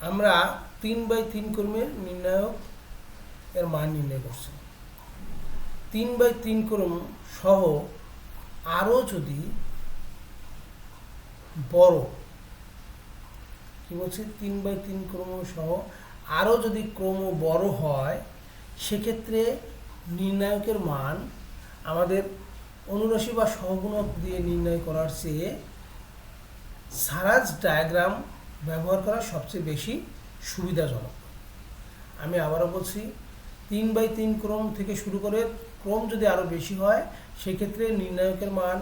আমরা 3/3 ক্রমের নির্ণায়ক এর মান নির্ণয় করছি। 3/3 ক্রম সহ আরও যদি বড়, কি বলছি, 3/3 ক্রম সহ আরও যদি ক্রম বড় হয়, সেক্ষেত্রে নির্ণায়কের মান আমাদের অনুরাশি বা সহগুণক দিয়ে নির্ণয় করার চেয়ে সারাজ ডায়াগ্রাম ব্যবহার করা সবচেয়ে বেশি সুবিধাজনক। আমি আবারও বলছি, 3/3 ক্রম থেকে শুরু করে ক্রম যদি আরও বেশি হয়, সেক্ষেত্রে নির্ণায়কের মান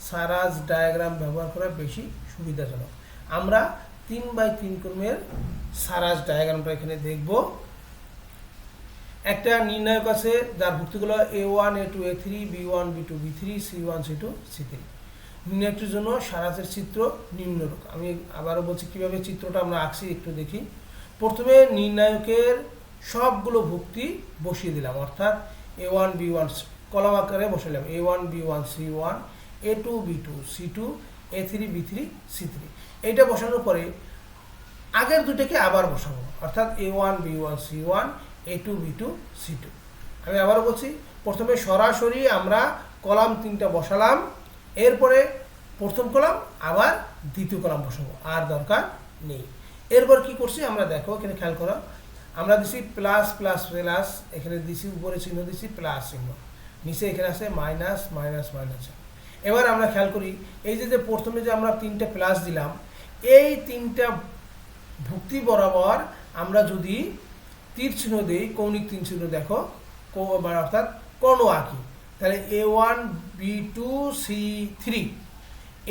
সারাজ ডায়াগ্রাম ব্যবহার করা বেশি সুবিধাজনক। আমরা 3/3 ক্রমের সারাজ ডায়াগ্রামটা এখানে দেখব। একটা নির্ণায়ক আছে যার ভুক্তিগুলো A1 A2 A3 B1 B2 B3 C1 C2 C3। নির্ণায়কটির জন্য সারাজের চিত্র নিম্নরূপ। আমি আবারও বলছি কিভাবে চিত্রটা আমরা আঁকছি, একটু দেখি। প্রথমে নির্ণায়কের সবগুলো ভুক্তি বসিয়ে দিলাম, অর্থাৎ A1 B1 কলাম আকারে বসালাম, A1 B1 C1 A2 B2 C2 A3 B3 C3। এইটা বসানোর পরে আগের দুটোকে আবার বসাবো, অর্থাৎ A1 B1 C1 A2 B2 C2। আমি আবারও বলছি, প্রথমে সরাসরি আমরা কলাম 3টা বসালাম, এরপরে প্রথম কলাম আবার দ্বিতীয় কলাম বসাবো, আর দরকার নেই। এরপর কি করছি আমরা দেখো, এখানে খেয়াল করো, আমরা দিছি প্লাস প্লাস প্লাস, এখানে দিছি উপরে চিহ্ন দিছি প্লাস চিহ্ন, নিচে এখানে আছে মাইনাস মাইনাস মাইনাস। এবার আমরা খেয়াল করি, এই যে প্রথমে যে আমরা 3টে প্লাস দিলাম, এই 3টা ভুক্তি বরাবর আমরা যদি তীর চিহ্ন দিই, কৌণিক তীর চিহ্ন দেখো, অর্থাৎ কর্ণ আঁকি, তাহলে A1 B2 C3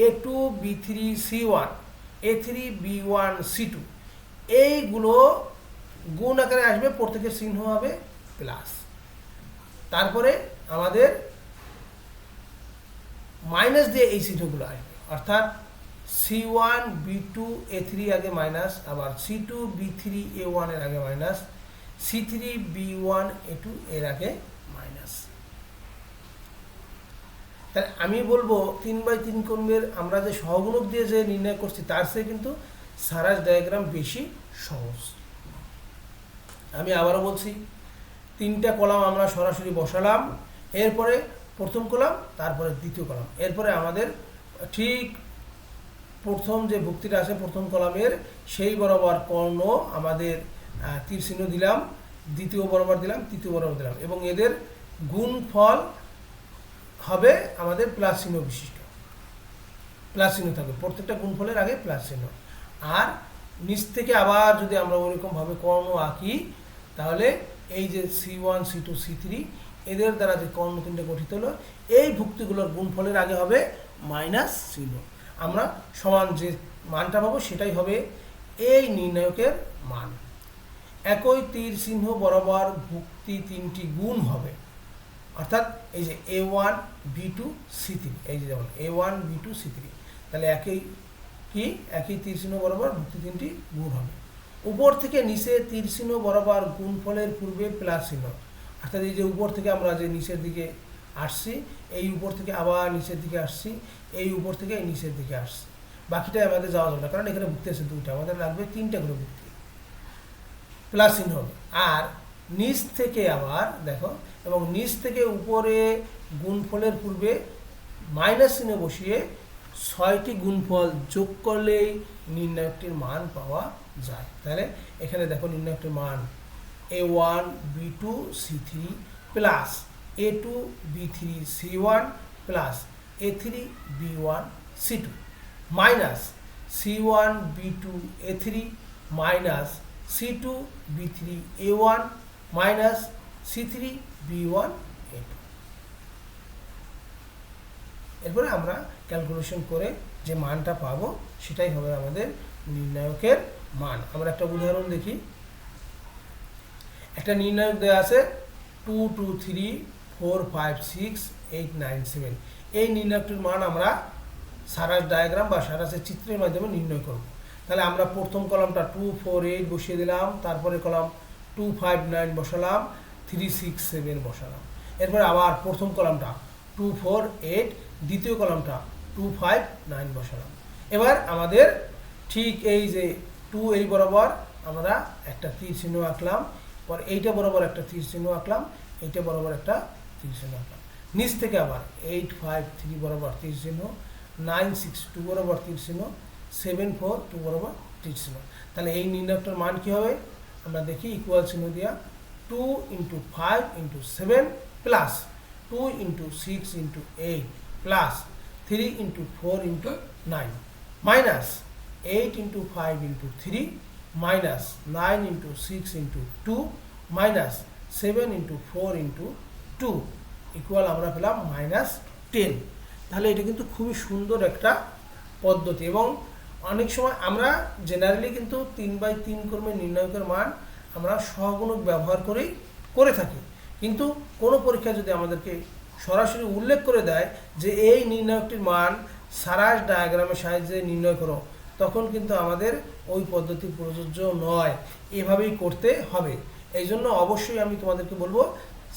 A2 B3 C1 A3 B1 C2, এইগুলো গুণ আকারে আসবে, প্রত্যেকের চিহ্ন হবে প্লাস। তারপরে আমাদের মাইনাস দিয়ে এই চিহ্নগুলো আসবে, অর্থাৎ C1 B2 A3 আগে মাইনাস, আবার C2 B3 A1 এর আগে মাইনাস, C3 B1 A2 এর আগে মাইনাস। তাহলে আমি বলবো 3/3 ক্রমের আমরা যে সহগুণক দিয়ে যে নির্ণয় করছি, তার চেয়ে কিন্তু সারাজ ডায়াগ্রাম বেশি সহজ। আমি আবারও বলছি, 3টা কলাম আমরা সরাসরি বসালাম, এরপরে প্রথম কলাম, তারপরে দ্বিতীয় কলাম, এরপরে আমাদের ঠিক প্রথম যে ভুক্তিটা আছে প্রথম কলামের সেই বরাবর কর্ণ আমাদের তীর চিহ্ন দিলাম, দ্বিতীয় বরাবর দিলাম, তৃতীয় বরাবর দিলাম, এবং এদের গুণফল হবে আমাদের প্লাস চিহ্ন বিশিষ্ট, প্লাস চিহ্ন থাকবে, প্রত্যেকটা গুণফলের আগে প্লাস চিহ্ন। আর নিচ থেকে আবার যদি আমরা ওইরকমভাবে কর্ণ আঁকি, তাহলে এই যে C1 C2 C3 এদের দ্বারা যে কর্ণ 3টে গঠিত হলো, এই ভুক্তিগুলোর গুণফলের আগে হবে মাইনাস চিহ্ন। আমরা সমান যে মানটা পাবো সেটাই হবে এই নির্ণায়কের মান। একই তীর চিহ্ন বরাবর ভুক্তি 3টি গুণ হবে, অর্থাৎ এই যে A1 B2 C3, এই যে যেমন A1 B2 C3, তাহলে একই তীর চিহ্ন বরাবর ভুক্তি 3টি গুণ হবে। উপর থেকে নিচে তীর চিহ্ন বরাবর গুণফলের পূর্বে প্লাস চিহ্ন, অর্থাৎ এই যে উপর থেকে আমরা যে নিচের দিকে আসছি, এই উপর থেকে আবার নিচের দিকে আসছি, এই উপর থেকে এই নিচের দিকে আসছি, বাকিটাই আমাদের যাওয়া যাবে না, কারণ এখানে ভুক্তি আছে 2টা, আমাদের লাগবে 3টা করে ভুক্তি, প্লাস চিহ্ন হবে। আর নিচ থেকে আবার দেখো, এবং নিচ থেকে উপরে গুণফলের পূর্বে মাইনাস চিহ্ন বসিয়ে 6টি গুণফল যোগ করলেই নির্ণায়কটির মান পাওয়া যায়। তাহলে এখানে দেখো নির্ণায়কটির মান A1 B2 C3 plus A2 B3 C1 plus A3 B1 C2 minus C1 B2 A3 minus C2 B3 A1 minus C3 B1 A2। এরপরে আমরা ক্যালকুলেশন করে যে মানটা পাবো সেটাই হবে আমাদের নির্ণায়কের মান। আমরা একটা উদাহরণ দেখি। একটা নির্ণায়ক দেওয়া আছে 2 2 3 4 5 6 8 9 7। এই নির্ণায়কটির মান আমরা সারাজ ডায়াগ্রাম বা সারাজের চিত্রের মাধ্যমে নির্ণয় করব। তাহলে আমরা প্রথম কলামটা 2 4 8 বসিয়ে দিলাম, তারপরে কলাম 2 5 9 বসালাম, 3 6 7 বসালাম, এরপরে আবার প্রথম কলামটা 2 4 8, দ্বিতীয় কলামটা 2 5 9 বসালাম। এবার আমাদের ঠিক এই যে 2 এই বরাবর আমরা একটা তীর চিহ্ন আঁকলাম, পর এইটা বরাবর একটা তীর চিহ্ন আঁকলাম, এইটা বরাবর একটা তীর চিহ্ন আঁকলাম। নিচ থেকে আবার 853 বরাবর তীর চিহ্ন, 962 বরাবর তীর চিহ্ন, 742 বরাবর তীর চিহ্ন। তাহলে এই নির্ণায়কটার মান কি হবে আমরা দেখি, ইকুয়াল চিহ্ন দিয়া 2 × 5 × 7 plus 2 × 6 × 8 plus 3 × 4 × 9 minus 8 × 5 × 3 minus 9 × 6 × 2 minus 7 × 4 × 2 equal আমরা পেলাম -10। তাহলে এটা কিন্তু খুবই সুন্দর একটা পদ্ধতি, এবং অনেক সময় আমরা জেনারেলি কিন্তু 3/3 ক্রমের নির্ণায়কের মান আমরা সহগুণক ব্যবহার করেই করে থাকি, কিন্তু কোনো পরীক্ষা যদি আমাদেরকে সরাসরি উল্লেখ করে দেয় যে এই নির্ণায়কটির মান সারাস ডায়াগ্রামের সাহায্যে নির্ণয় করো, তখন কিন্তু আমাদের ওই পদ্ধতি প্রযোজ্য নয়, এভাবেই করতে হবে। এই জন্য অবশ্যই আমি তোমাদেরকে বলবো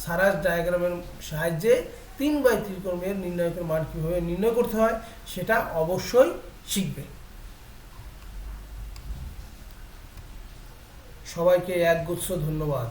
সারাস ডায়াগ্রামের সাহায্যে 3/3 ক্রমের নির্ণায়কের মান কীভাবে নির্ণয় করতে হয় সেটা অবশ্যই শিখবে। সবাইকে একগুচ্ছ ধন্যবাদ।